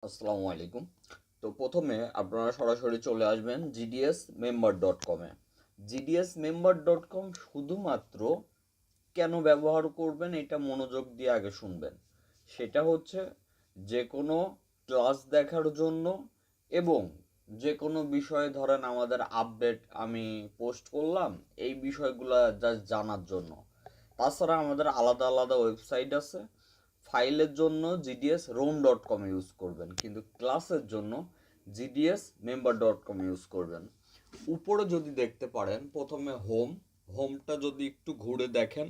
আসসালামু আলাইকুম। তো প্রথমে আপনারা সরাসরি চলে আসবেন gdsmember.com-এ। gdsmember.com শুধুমাত্র কেন ব্যবহার করবেন এটা মনোযোগ দিয়ে আগে শুনবেন। সেটা হচ্ছে যে কোনো ক্লাস দেখার জন্য এবং যে কোনো বিষয়ে ধরেন আমাদের আপডেট আমি পোস্ট করলাম এই বিষয়গুলো জাস্ট জানার জন্য। তাছাড়া আমাদের আলাদা আলাদা ওয়েবসাইট আছে। ফাইলের জন্য gds.rom.com ইউজ করবেন, কিন্তু ক্লাসের জন্য gdsmember.com ইউজ করবেন। উপরে যদি দেখতে পারেন প্রথমে হোমটা যদি একটু ঘুরে দেখেন,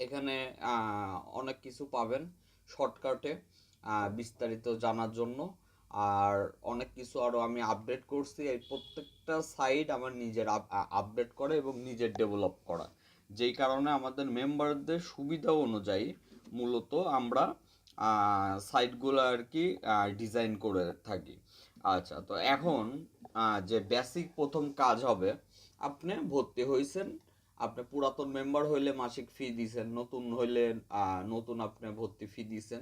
এখানে অনেক কিছু পাবেন শর্টকাটে বিস্তারিত জানার জন্য। আর অনেক কিছু আরও আমি আপডেট করছি, এই প্রত্যেকটা সাইট আমার নিজের আপডেট করা এবং নিজের ডেভেলপ করা, যেই কারণে আমাদের মেম্বারদের সুবিধা অনুযায়ী মূলত আমরা সাইটগুলো আর কি ডিজাইন করে থাকি। আচ্ছা, তো এখন যে বেসিক প্রথম কাজ হবে, আপনি ভর্তি হয়েছেন, আপনি পুরাতন মেম্বার হইলে মাসিক ফি দিছেন, নতুন হইলে নতুন আপনি ভর্তি ফি দিছেন।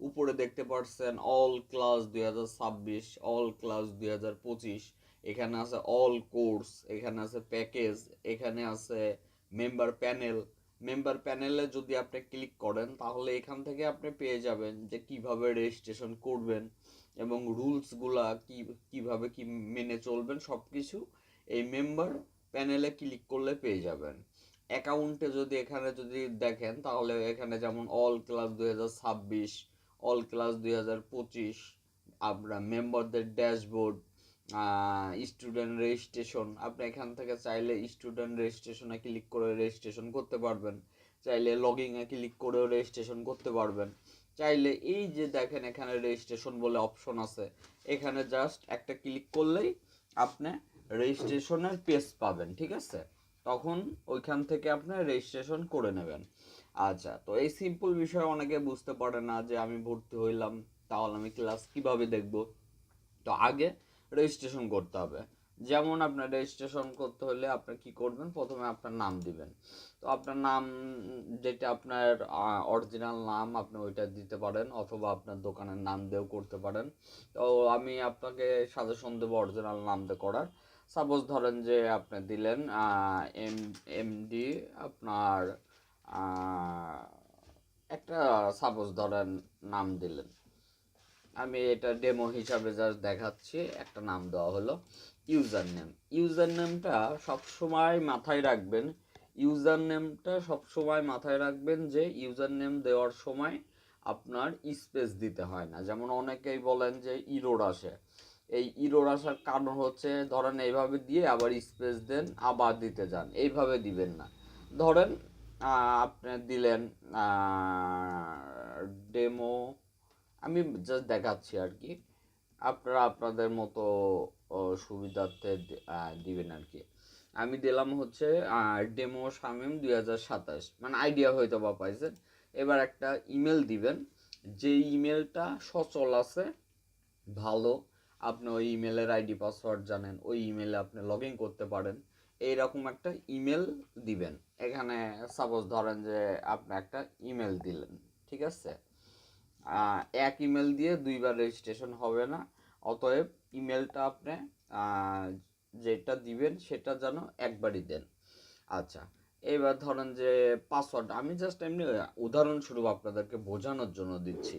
উপরে দেখতে পাচ্ছেন অল ক্লাস 2026, অল ক্লাস 2025, এখানে আছে অল কোর্স, এখানে আছে প্যাকেজ, এখানে আছে মেম্বার প্যানেল। মেম্বার প্যানেলে যদি আপনি ক্লিক করেন তাহলে এখান থেকে আপনি পেয়ে যাবেন যে কিভাবে রেজিস্ট্রেশন করবেন এবং রুলসগুলা কিভাবে কি মেনে চলবেন, সব কিছু এই মেম্বার প্যানেলে ক্লিক করলে পেয়ে যাবেন। অ্যাকাউন্টে যদি এখানে যদি দেখেন তাহলে এখানে যেমন অল ক্লাস 2026, অল ক্লাস 2025, আমরা মেম্বারদের ড্যাশবোর্ড, স্টুডেন্ট রেজিস্ট্রেশন, আপনি এখান থেকে চাইলে স্টুডেন্ট রেজিস্ট্রেশনে ক্লিক করে রেজিস্ট্রেশন করতে পারবেন, চাইলে লগিংয়ে ক্লিক করেও রেজিস্ট্রেশন করতে পারবেন, চাইলে এই যে দেখেন এখানে রেজিস্ট্রেশন বলে অপশন আছে, এখানে জাস্ট একটা ক্লিক করলেই আপনি রেজিস্ট্রেশনের পেজ পাবেন। ঠিক আছে, তখন ওইখান থেকে আপনি রেজিস্ট্রেশন করে নেবেন। আচ্ছা, তো এই সিম্পল বিষয় অনেকে বুঝতে পারে না যে আমি ভর্তি হইলাম, তাহলে আমি ক্লাস কিভাবে দেখব। তো আগে রেজিস্ট্রেশন করতে হবে। যেমন আপনার রেজিস্ট্রেশন করতে হলে আপনি কি করবেন, প্রথমে আপনার নাম দিবেন। তো আপনার নাম যেটা আপনার অরিজিনাল নাম আপনি ওইটা দিতে পারেন, অথবা আপনার দোকানের নাম দিয়েও করতে পারেন। তো আমি আপনাকে সাজেশন দেবো অরিজিনাল নাম দিয়ে করার। সাপোজ ধরেন যে আপনি দিলেন এমডি আপনার একটা, সাপোজ ধরেন নাম দিলেন, আমি এটা ডেমো হিসাবে জাস্ট দেখাচ্ছি, একটা নাম দেওয়া হলো ইউজার নেমটা সবসময় মাথায় রাখবেন। যে ইউজার নেম দেওয়ার সময় আপনার স্পেস দিতে হয় না। যেমন অনেকেই বলেন যে ইরোর আসে, এই ইরোর আসার কারণ হচ্ছে ধরেন এইভাবে দিয়ে আবার স্পেস দেন আবার দিতে যান, এইভাবে দিবেন না। ধরেন আপনি দিলেন ডেমো, আমি জাস্ট দেখাচ্ছি আর কি, আপনারা আপনাদের মতো সুবিধার্থে দিবেন আর কি। আমি দিলাম হচ্ছে ডেমো শামিম 2027, মানে আইডিয়া হয়তো বা পাইছেন। এবার একটা ইমেল দিবেন, যে ইমেলটা সচল আছে, ভালো, আপনি ওই ইমেলের আইডি পাসওয়ার্ড জানেন, ওই ইমেলে আপনি লগ ইন করতে পারেন, এইরকম একটা ইমেল দিবেন। এখানে সাপোজ ধরেন যে আপনি একটা ইমেল দিলেন, ঠিক আছে, এক ইমেল দিয়ে দুইবার রেজিস্ট্রেশন হবে না, অতএব ইমেলটা আপনি যেটা দিবেন সেটা যেন একবারই দেন। আচ্ছা, এবার ধরেন যে পাসওয়ার্ড, আমি জাস্ট এমনি উদাহরণস্বরূপ আপনাদেরকে বোঝানোর জন্য দিচ্ছি।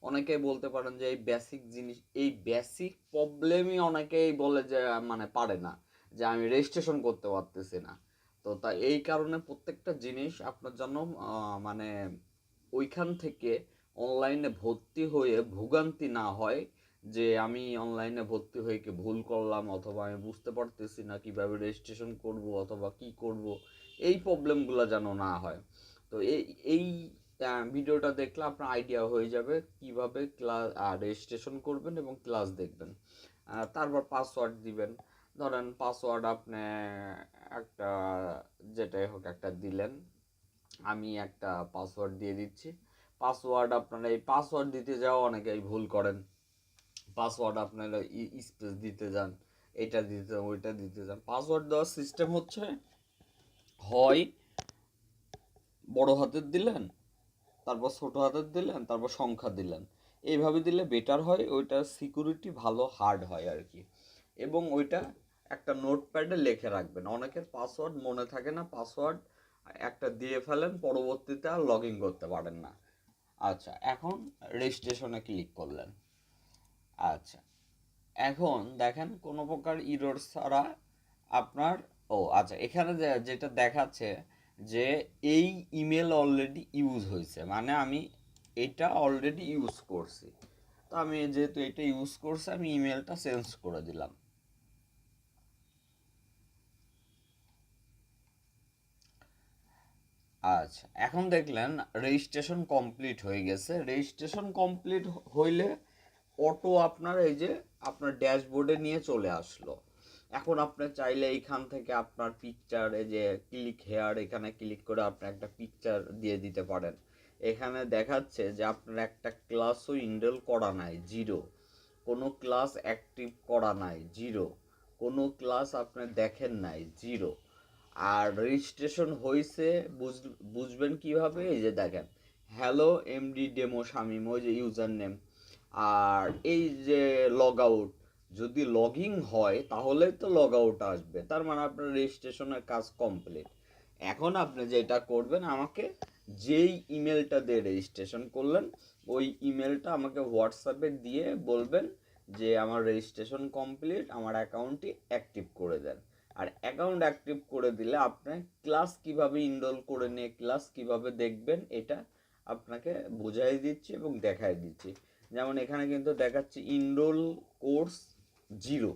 অনেকেই বলতে পারেন যে এই বেসিক জিনিস, এই বেসিক প্রবলেমই অনেকেই বলে যে মানে পারে না, যে আমি রেজিস্ট্রেশন করতে পারতেছি না। তো তাই এই কারণে প্রত্যেকটা জিনিস আপনার জন্য মানে ওইখান থেকে অনলাইনে ভর্তি হয়ে ভোগান্তি না হয়, যে আমি অনলাইনে ভর্তি হয়ে কি ভুল করলাম, অথবা আমি বুঝতে পারতেছি না কিভাবে রেজিস্ট্রেশন করব অথবা কি করব, এই প্রবলেমগুলো যেন না হয়। তো এই ভিডিওটা দেখলে আপনার আইডিয়া হয়ে যাবে কিভাবে ক্লাস রেজিস্ট্রেশন করবেন এবং ক্লাস দেখবেন। তারপর পাসওয়ার্ড দিবেন। ধরেন পাসওয়ার্ড আপনি একটা, যেটাই হোক একটা দিলেন, আমি একটা পাসওয়ার্ড দিয়ে দিচ্ছি। পাসওয়ার্ড আপনারা এই পাসওয়ার্ড দিতে যাও অনেকেই ভুল করেন, পাসওয়ার্ড আপনারা স্পেস দিতে যান, এটা দিতে যান, ওইটা দিতে যান। পাসওয়ার্ড দেওয়ার সিস্টেম হচ্ছে, হয় বড় হাতের দিলেন, তারপর ছোট হাতের দিলেন, তারপর সংখ্যা দিলেন, এইভাবে দিলে বেটার হয়, ওইটা সিকিউরিটি ভালো হার্ড হয় আর কি। এবং ওইটা একটা নোটপ্যাডে লিখে রাখবেন, অনেকের পাসওয়ার্ড মনে থাকে না, পাসওয়ার্ড একটা দিয়ে ফেলেন, পরবর্তীতে আর লগ ইন করতে পারেন না। আচ্ছা, এখন রেজিস্ট্রেশনে ক্লিক করলেন। আচ্ছা, এখন দেখেন কোনো প্রকার ইরর ছাড়া আপনার, ও আচ্ছা, এখানে যেটা দেখাচ্ছে যে এই ইমেল অলরেডি ইউজ হয়েছে, মানে আমি এটা অলরেডি ইউজ করছি। তো আমি যেহেতু এটা ইউজ করছি, আমি ইমেলটা চেঞ্জ করে দিলাম। আচ্ছা, এখন দেখলেন রেজিস্ট্রেশন কমপ্লিট হয়ে গেছে। রেজিস্ট্রেশন কমপ্লিট হইলে অটো আপনার এই যে আপনার ড্যাশবোর্ডে নিয়ে চলে আসলো। এখন আপনি চাইলে এইখান থেকে আপনার পিকচার, এই যে ক্লিক হেয়ার, এখানে ক্লিক করে আপনি একটা পিকচার দিয়ে দিতে পারেন। এখানে দেখাচ্ছে যে আপনার একটা ক্লাসও ইনরোল করা নাই, জিরো। কোনো ক্লাস অ্যাক্টিভ করা নাই, জিরো। কোনো ক্লাস আপনি দেখেন নাই, জিরো। আর রেজিস্ট্রেশন হয়েছে বুঝবেন কিভাবে? এই যে দেখেন, হ্যালো এমডি ডেমো শামিম, ওই যে ইউজার নেম। আর এই যে লগ আউট, যদি লগইন হয় তাহলে তো লগ আউট আসবে, তার মানে আপনার রেজিস্ট্রেশনের কাজ কমপ্লিট। এখন আপনি যেটা করবেন, আমাকে যেই ইমেলটা দিয়ে রেজিস্ট্রেশন করলেন ওই ইমেলটা আমাকে হোয়াটসঅ্যাপে দিয়ে বলবেন যে আমার রেজিস্ট্রেশন কমপ্লিট, আমার অ্যাকাউন্টটি অ্যাক্টিভ করে দেন। আর অ্যাকাউন্ট অ্যাক্টিভ করে দিলে আপনি ক্লাস কিভাবে ইনরোল করে নিয়ে ক্লাস কিভাবে দেখবেন এটা আপনাকে বোঝাই দিচ্ছি এবং দেখাই দিচ্ছি। যেমন এখানে কিন্তু দেখাচ্ছে ইনরোল কোর্স জিরো,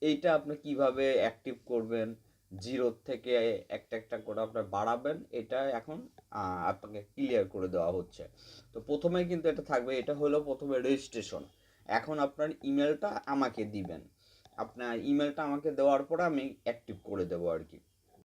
এইটা আপনি কিভাবে অ্যাক্টিভ করবেন, জিরো থেকে একটা একটা করে আপনার বাড়াবেন, এটা এখন আপনাকে ক্লিয়ার করে দেওয়া হচ্ছে। তো প্রথমে কিন্তু এটা থাকবে, এটা হলো প্রথমে রেজিস্ট্রেশন। এখন আপনার ইমেলটা আমাকে দিবেন, আপনার ইমেলটা আমাকে দেওয়ার পরে আমি অ্যাক্টিভ করে দেবো আর কি।